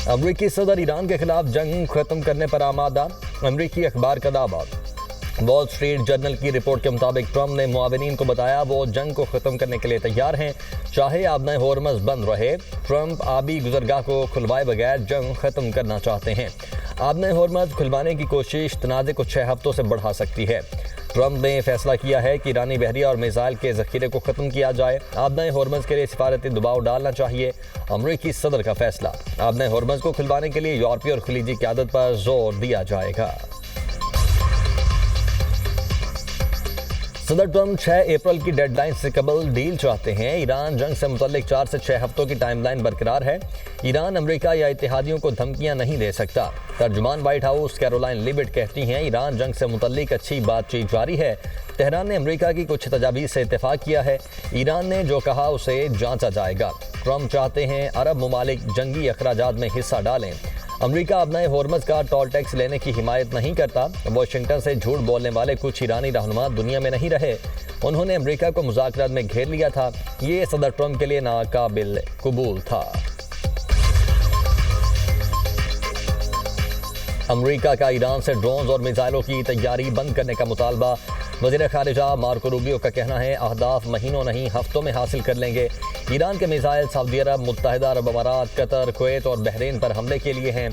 अमरीकी सदर ईरान के खिलाफ जंग खत्म करने पर आमादा, अमरीकी अखबार का दावा। वॉल स्ट्रीट जर्नल की रिपोर्ट के मुताबिक ट्रंप ने मुआविनीन को बताया वो जंग को खत्म करने के लिए तैयार हैं, चाहे आबना होर्मज बंद रहे। ट्रंप आबी गुजरगाह को खुलवाए बगैर जंग खत्म करना चाहते हैं। आबना होर्मज खुलवाने की कोशिश तनाज़े को 6 हफ्तों से बढ़ा सकती है। ट्रंप ने फैसला किया है कि ईरानी बहरिया और मिसाइल के जखीरे को खत्म किया जाए। आबना होर्मज के लिए सिफारती दबाव डालना चाहिए, अमरीकी सदर का फैसला। आबना होर्मज को खुलवाने के लिए यूरोपीय और खलीजी क़यादत पर जोर दिया जाएगा। सदर ट्रंप 6 अप्रैल की डेडलाइन से कबल डील चाहते हैं। ईरान जंग से मुतल्लिक 4 से 6 हफ्तों की टाइमलाइन बरकरार है। ईरान अमेरिका या इत्तेहादियों को धमकियां नहीं दे सकता। तर्जुमान व्हाइट हाउस कैरोलाइन लिबिट कहती हैं ईरान जंग से मुतल्लिक अच्छी बातचीत जारी है। तेहरान ने अमेरिका की कुछ तजावीज़ से इत्तेफाक किया है। ईरान ने जो कहा उसे जांचा जाएगा। ट्रंप चाहते हैं अरब ममालिक जंगी अखराजात में हिस्सा डालें। अमरीका अपना होर्मज का टोल टैक्स लेने की हिमायत नहीं करता। वाशिंगटन से झूठ बोलने वाले कुछ ईरानी रहनुमा दुनिया में नहीं रहे। उन्होंने अमरीका को मुज़ाकरात में घेर लिया था। ये सदर ट्रंप के लिए नाकाबिल कबूल था। अमरीका का ईरान से ड्रोन्स और मिसाइलों की तैयारी बंद करने का मुतालबा। वज़ीर ख़ारिजा मार्को रूबियो का कहना है अहदाफ महीनों नहीं हफ्तों में हासिल कर लेंगे। ईरान के मिसाइल सऊदी अरब, मुत्तहिदा अरब अमारात, कतर, कुवैत और बहरीन पर हमले के लिए हैं।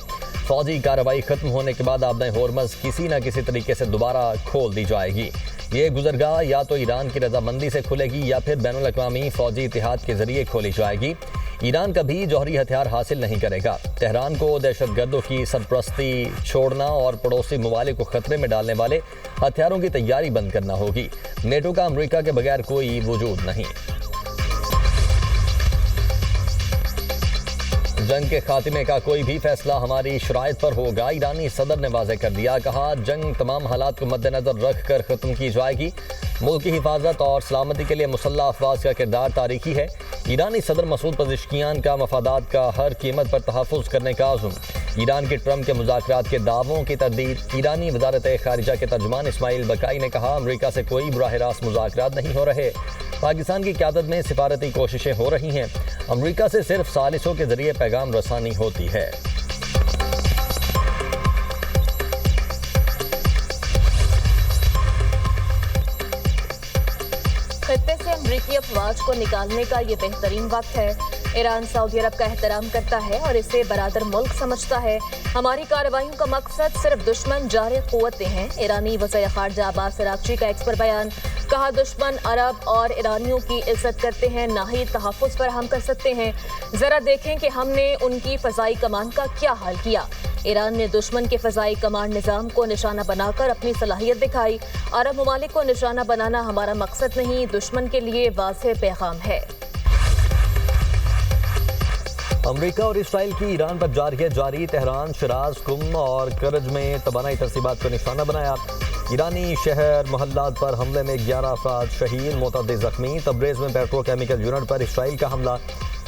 फौजी कार्रवाई खत्म होने के बाद आबना होर्मज किसी न किसी तरीके से दोबारा खोल दी जाएगी। ये गुजरगाह या तो ईरान की रजामंदी से खुलेगी या फिर बैनुल अक़वामी फौजी इत्तेहाद के जरिए खोली जाएगी। ईरान कभी जौहरी हथियार हासिल नहीं करेगा। तेहरान को दहशतगर्दों की सरपरस्ती छोड़ना और पड़ोसी ममालिक को खतरे में डालने वाले हथियारों की तैयारी बंद करना होगी। नेटो का अमेरिका के बगैर कोई वजूद नहीं। जंग के खात्मे का कोई भी फैसला हमारी शराइत पर होगा, ईरानी सदर ने वाज़ेह कर दिया। कहा जंग तमाम हालात को मद्देनजर रख कर ख़त्म की जाएगी। मुल्क की हिफाजत और सलामती के लिए मुसल्लह अफवाज का किरदार तारीखी है। ईरानी सदर मसूद पज़ेश्कियान का मफादात का हर कीमत पर तहफ़्फ़ुज़ करने का आज़म। ईरान के ट्रंप के मुज़ाकरात के दावों की तरदीद। ईरानी वज़ारत ख़ारिजा के तर्जुमान इस्माइल बकाई ने कहा अमरीका से कोई बराह रास्त मुज़ाकरात नहीं हो रहे। पाकिस्तान की क़यादत में सिफारती कोशिशें हो रही हैं। अमरीका से सिर्फ सालिसों के जरिए पैगाम रसानी होती है। खत्ते से अमरीकी अफवाज को निकालने का ये बेहतरीन वक्त है। ईरान सऊदी अरब का एहतराम करता है और इसे बरादर मुल्क समझता है। हमारी कार्रवाइयों का मकसद सिर्फ दुश्मन जारे क़ुव्वतें हैं। ईरानी वज़ीर ख़ारिजा अब्बास अराग़ची का एक्स पर बयान। कहा दुश्मन अरब और ईरानियों की इज्जत करते हैं, ना ही तहफ़्फ़ुज़ फराहम कर सकते हैं। ज़रा देखें कि हमने उनकी फ़ज़ाई कमान का क्या हाल किया। ईरान ने दुश्मन के फ़ज़ाई कमान निज़ाम को निशाना बनाकर अपनी सलाहियत दिखाई। अरब ममालिक को निशाना बनाना हमारा मकसद नहीं, दुश्मन के लिए वाज़ेह पैगाम है। अमरीका और इसराइल की ईरान पर जारी तेहरान, शिराज, कुम और करज में तबानाई तरसीबात को निशाना बनाया। ईरानी शहर मोहल्लात पर हमले में 11 अफराद शहीद, मुतअद्दिद ज़ख्मी। तब्रेज़ में पेट्रोकेमिकल यूनिट पर इसराइल का हमला।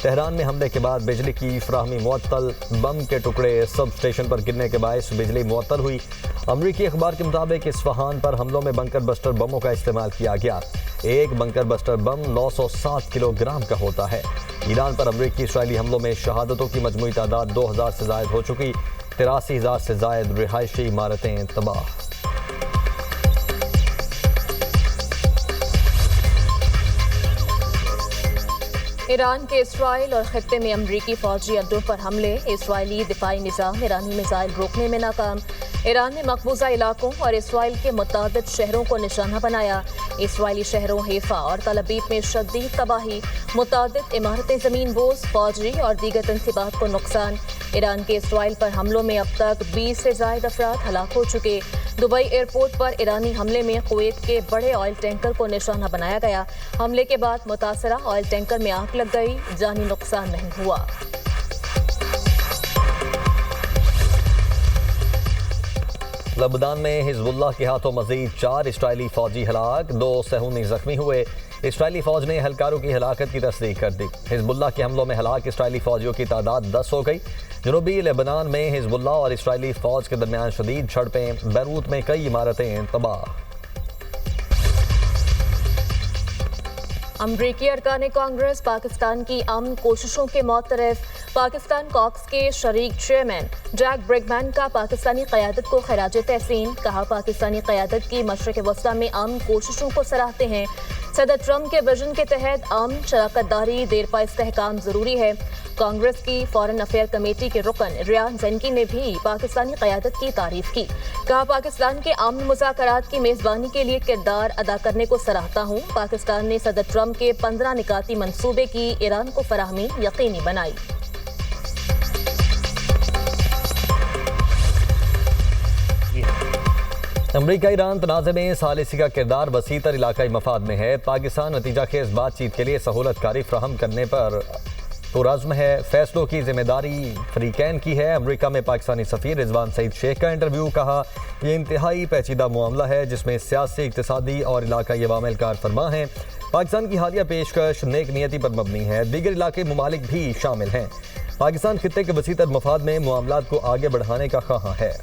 तेहरान में हमले के बाद बिजली की फराहमी मुअत्तल। बम के टुकड़े सब स्टेशन पर गिरने के बायस बिजली मुअत्तल हुई। अमरीकी अखबार के मुताबिक इस्फहान पर हमलों में बंकर बस्टर बमों का इस्तेमाल किया गया। एक बंकर बस्टर बम 907 किलोग्राम का होता है। ईरान पर अमरीकी इसराइली हमलों में शहादतों की मजमूई तादाद 2000 से ज़ायद हो चुकी। 83,000 से ज़ायद रिहायशी इमारतें तबाह। ईरान के इसराइल और खत्ते में अमरीकी फौजी अड्डों पर हमले। इसराइली दिफाई निज़ाम ईरानी मिसाइल रोकने में नाकाम। ईरान ने मकबूजा इलाकों और इसराइल के मुताबिद शहरों को निशाना बनाया। इसराइली शहरों हेफा और तल अबीब में शदीद तबाही। मुताबिद इमारतें ज़मीन बोझ, फौजी और दीगर तनसीबात को नुकसान। ईरान के इसराइल पर हमलों में अब तक 20 से ज़ायद अफराद हलाक हो चुके। दुबई एयरपोर्ट पर ईरानी हमले में कुवैत के बड़े ऑयल टैंकर को निशाना बनाया गया। हमले के बाद मुतासरा ऑयल टैंकर में आग लग गई, जानी नुकसान नहीं हुआ। लबनान में हिजबुल्लाह के हाथों मजीद 4 इसराइली फौजी हलाक, 2 सहूनी जख्मी हुए। इसराइली फौज ने एहलकारों की हलाकत की तस्दीक कर दी। हिजबुल्लाह के हमलों में हलाक इसराइली फौजियों की तादाद 10 हो गई। जनूबी लेबनान में हिजबुल्लाह और इसराइली फौज के दरमियान शदीद झड़पें। बैरूत में कई इमारतें तबाह। अमरीकी अरकान कांग्रेस पाकिस्तान की अमन कोशिशों के मुतरफ पाकिस्तान कॉक्स के शरीक चेयरमैन जैक ब्रिगमैन का पाकिस्तानी क़यादत को खराज तहसीन। कहा, पाकिस्तानी क़यादत की मशरक़ वस्ता में अमन कोशिशों को सराहते हैं। सदर ट्रंप के विजन के तहत अमन शराकतदारी देरपा इस्तेहकाम ज़रूरी है। कांग्रेस की फॉरेन अफेयर कमेटी के रुकन रियान ज़नकी ने भी पाकिस्तानी क़यादत की तारीफ की। कहा, पाकिस्तान के अमन मुज़ाकरात की मेज़बानी के लिए किरदार अदा करने को सराहता हूँ। पाकिस्तान ने सदर ट्रंप के 15 निकाती मंसूबे की ईरान को फराहमी यकीनी बनाई। अमरीका ईरान तनाज़े में सालिसी का किरदार वसीतर इलाकाई मफाद में है। पाकिस्तान नतीजा खेज बातचीत के लिए सहूलतकारी फ्राहम करने पर पुरज़्म है। फैसलों की जिम्मेदारी फ़रीक़ैन की है। अमरीका में पाकिस्तानी सफ़ीर रिजवान सईद शेख का इंटरव्यू। कहा, यह इंतहाई पेचीदा मामला है जिसमें सियासी, इक़्तिसादी और इलाकाई अवामिल कार फरमा हैं। पाकिस्तान की हालिया पेशकश नेक नियति पर मबनी है। दीगर इलाके ममालिक भी शामिल हैं। पाकिस्तान खित्ते के वसीतर मफाद में मामलात को आगे बढ़ाने का ख्वाह है।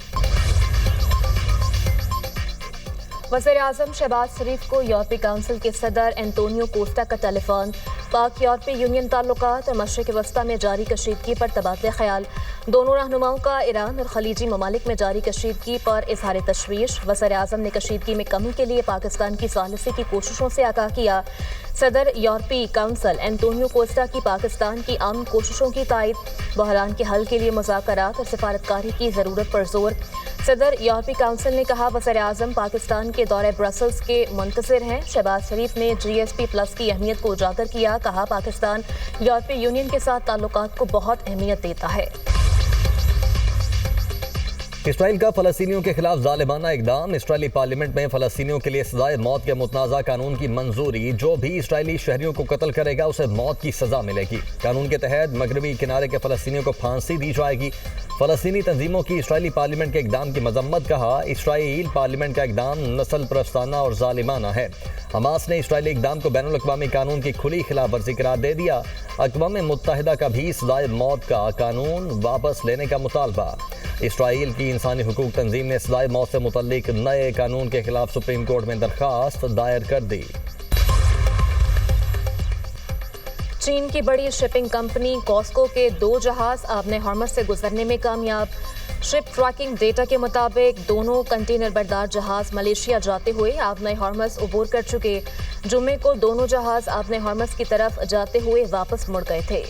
वज़ीर-ए-आज़म शहबाज शरीफ को यूरोपीय काउंसिल के सदर एंटोनियो कोस्टा का टेलीफोन। पाक यूरोपीय यूनियन ताल्लुकात और मशरिक़ वस्ता में जारी कशीदगी पर तबादले ख्याल। दोनों रहनुमाओं का ईरान और खलीजी ममालिक में जारी कशीदगी पर इजहार तशवीश। वज़ीर-ए-आज़म ने कशीदगी में कमी के लिए पाकिस्तान की सालिसी की कोशिशों से आगाह किया। सदर यूरोपीय काउंसिल एंटोनियो कोस्टा की पाकिस्तान की अमन कोशिशों की तायद। बहरान के हल के लिए मुज़ाकरात और सिफारतकारी की ज़रूरत पर जोर। सदर यूरोपीय काउंसिल ने कहा, वज़ीर-ए-आज़म पाकिस्तान के दौरे ब्रसल्स के मुंतज़िर हैं। शहबाज शरीफ ने GSP प्लस की अहमियत को उजागर किया। कहा, पाकिस्तान यूरोपीय यूनियन के साथ ताल्लुकात को बहुत अहमियत देता है। इसराइल का फ़लस्तीनियों के खिलाफ ज़ालिमाना इक़दाम। इसराइली पार्लियामेंट में फ़लस्तीनियों के लिए सज़ाए मौत के मुतनाज़ा कानून की मंजूरी। जो भी इसराइली शहरियों को कत्ल करेगा उसे मौत की सज़ा मिलेगी। कानून के तहत मगरबी किनारे के फ़लस्तीनियों को फांसी दी जाएगी। फ़लस्तीनी तंजीमों की इसराइली पार्लियामेंट के इक़दाम की मजम्मत। कहा, इसराइल पार्लियामेंट का इक़दाम नस्ल परस्ताना और ज़ालिमाना है। हमास ने इसराइली इक़दाम को बैनुल अक़वामी कानून की खुली खिलाफ वर्जी करार दे दिया। अक़वाम मुत्तहिदा का भी सज़ाए मौत का कानून वापस लेने का मुतालबा। इसराइल की इंसानी हुकूक तंजीम ने सज़ाए मौत से मुतल्लिक नए कानून के खिलाफ सुप्रीम कोर्ट में दरख्वास्त दायर कर दी। चीन की बड़ी शिपिंग कंपनी कॉस्को के 2 जहाज आबने हॉर्मज़ से गुजरने में कामयाब। शिप ट्रैकिंग डेटा के मुताबिक दोनों कंटेनर बरदार जहाज मलेशिया जाते हुए आबने हॉर्मज़ उबूर कर चुके। जुम्मे को दोनों जहाज आबने हॉर्मज़ की तरफ जाते हुए वापस मुड़ गए थे।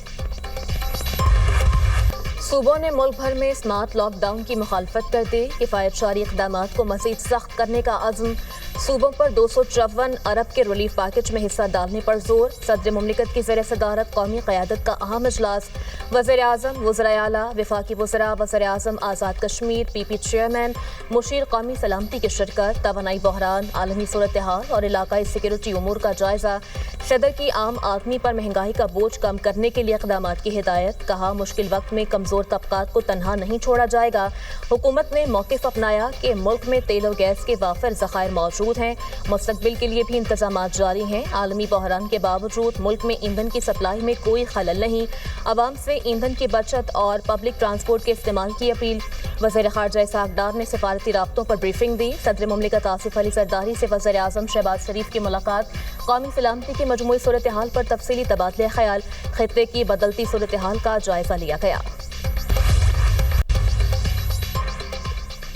सूबों ने मुल्क भर में स्मार्ट लॉकडाउन की मुखालफत कर दी। किफ़ायतशारी इक़दामात को मज़ीद सख्त करने का अज़्म। सूबों पर 254 अरब के रिलीफ पैकेज में हिस्सा डालने पर जोर। सदर मुमलिकत की ज़ेर सदारत कौमी क़यादत का अहम इजलास। वज़ीर-ए-आज़म, वज़राए आला, वफ़ाकी वज़रा, वज़ीर-ए-आज़म आज़ाद कश्मीर, PP चेयरमैन, मुशीर कौमी सलामती की शिरकत। तवानाई बहरान, आलमी सूरत हाल और इलाकाई सिक्योरिटी उमूर का जायज़ा। सदर की आम आदमी पर महंगाई का बोझ कम करने के लिए इक़दामात की हिदायत। कहा, मुश्किल वक्त में कमज़ोर तबक़ात को तनहा नहीं छोड़ा जाएगा। हुकूमत ने मौक़िफ़ अपनाया कि मुल्क में तेल और गैस के वाफिर ज़खायर मौजूद हैं। मुस्तक़बिल के लिए भी इंतज़ामात जारी हैं। आलमी बहरान के बावजूद मुल्क में ईंधन की सप्लाई में कोई खलल नहीं। अवाम से ईंधन की बचत और पब्लिक ट्रांसपोर्ट के इस्तेमाल की अपील। वज़ीर ख़ारजा इसहाक़ डार ने सिफारती राब्तों पर ब्रीफिंग दी। सदर मुमलिकत आसिफ अली ज़रदारी से वज़ीर-ए-आज़म शहबाज शरीफ की मुलाकात। कौमी सलामती की मजमूई सूरत हाल पर तफसीली तबादले ख्याल। खित्ते की बदलती सूरत हाल का जायज़ा लिया गया।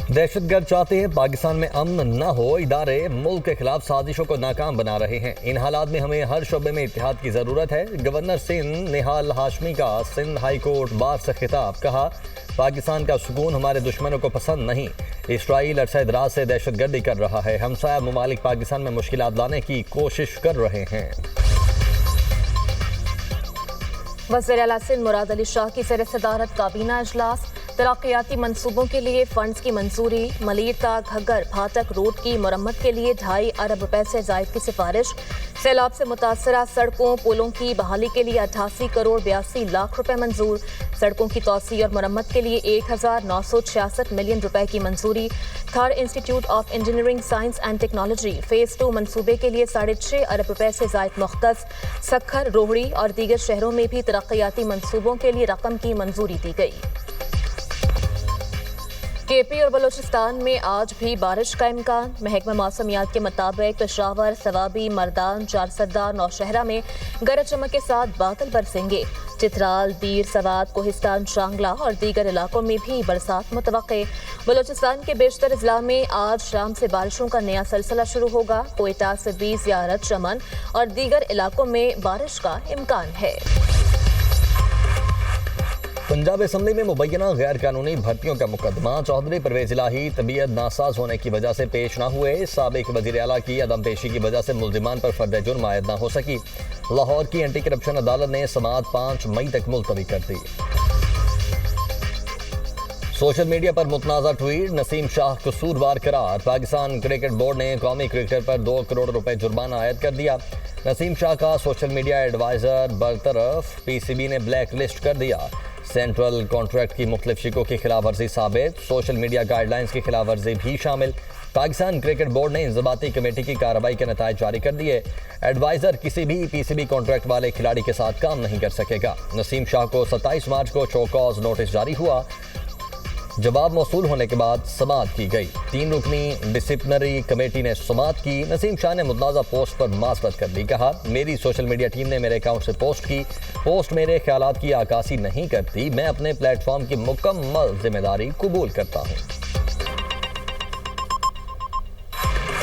दहशतगर्द चाहते हैं पाकिस्तान में अमन न हो। इदारे मुल्क के खिलाफ साजिशों को नाकाम बना रहे हैं। इन हालात में हमें हर शोबे में इत्तेहाद की ज़रूरत है। गवर्नर सिंध निहाल हाशमी का सिंध हाई कोर्ट बार से खिताब। कहा, पाकिस्तान का सुकून हमारे दुश्मनों को पसंद नहीं। इसराइल अरसा दराज से दहशतगर्दी कर रहा है। हमसाया ममालिक पाकिस्तान में मुश्किलात लाने की कोशिश कर रहे हैं। वज़ीर आला सिंध मुराद अली शाह की ज़ेर सदारत काबीना इजलास। तरक्याती मनसूबों के लिए फंड्स की मंजूरी। मलीरता घग्गर फाटक रोड की मरम्मत के लिए 2.5 अरब रुपए से ज़ायद की सिफारिश। सैलाब से मुतासरा सड़कों पुलों की बहाली के लिए 88 करोड़ 82 लाख रुपए मंजूर। सड़कों की तोसी और मरम्मत के लिए 1966 मिलियन रुपए की मंजूरी। Thar institute of engineering science and technology phase 2 मनसूबे के लिए 6.5 अरब रुपए से ज़ायद मुख्तस। सखर, रोहड़ी और दीगर शहरों में भी तरक्याती मनसूबों के लिए रकम की मंजूरी दी गई। केपी और बलूचिस्तान में आज भी बारिश का इम्कान। महकमा मौसमियात के मुताबिक पेशावर, सवाबी, मर्दान, चारसद्दा, नौशहरा में गरज चमक के साथ बादल बरसेंगे। चित्राल, बीर, सवात, कोहिस्तान, शांगला और दीगर इलाकों में भी बरसात मुतवक्के। बलूचिस्तान के बेशतर अजला में आज शाम से बारिशों का नया सिलसिला शुरू होगा। कोयटा से 20, ज़ियारत, चमन और दीगर इलाकों में बारिश का इम्कान है। पंजाब असम्बली में मुबैना गैर कानूनी भर्तियों का मुकदमा। चौधरी परवेज इलाही तबीयत नासाज होने की वजह से पेश न हुए। साबिक वजीर आला की अदम पेशी की वजह से मुल्जिमान पर फर्द जुर्म आयद न हो सकी। लाहौर की एंटी करप्शन अदालत ने समाअत 5 मई तक मुलतवी कर दी। सोशल मीडिया पर मुतनाज़ा ट्वीट, नसीम शाह कसूरवार करार। पाकिस्तान क्रिकेट बोर्ड ने कौमी क्रिकेटर पर 2 करोड़ रुपए जुर्माना आयद कर दिया। नसीम शाह का सोशल मीडिया एडवाइजर बरतरफ, पीसीबी ने ब्लैक लिस्ट कर दिया। सेंट्रल कॉन्ट्रैक्ट की मुख्तलिफ शिकों की खिलाफ वर्जी साबित, सोशल मीडिया गाइडलाइंस की खिलाफ वर्जी भी शामिल। पाकिस्तान क्रिकेट बोर्ड ने इंजबाती कमेटी की कार्रवाई के नतायज जारी कर दिए। एडवाइजर किसी भी पीसीबी कॉन्ट्रैक्ट वाले खिलाड़ी के साथ काम नहीं कर सकेगा। नसीम शाह को 27 मार्च को शो कॉज नोटिस जारी हुआ। जवाब मौसूल होने के बाद समाअत की गई। 3 रुकनी डिसिप्लिनरी कमेटी ने समाअत की। नसीम शाह ने मुतनाज़ा पोस्ट पर माजरत कर दी। कहा, मेरी सोशल मीडिया टीम ने मेरे अकाउंट से पोस्ट की। पोस्ट मेरे ख्यालात की आकासी नहीं करती। मैं अपने प्लेटफॉर्म की मुकम्मल जिम्मेदारी कबूल करता हूँ।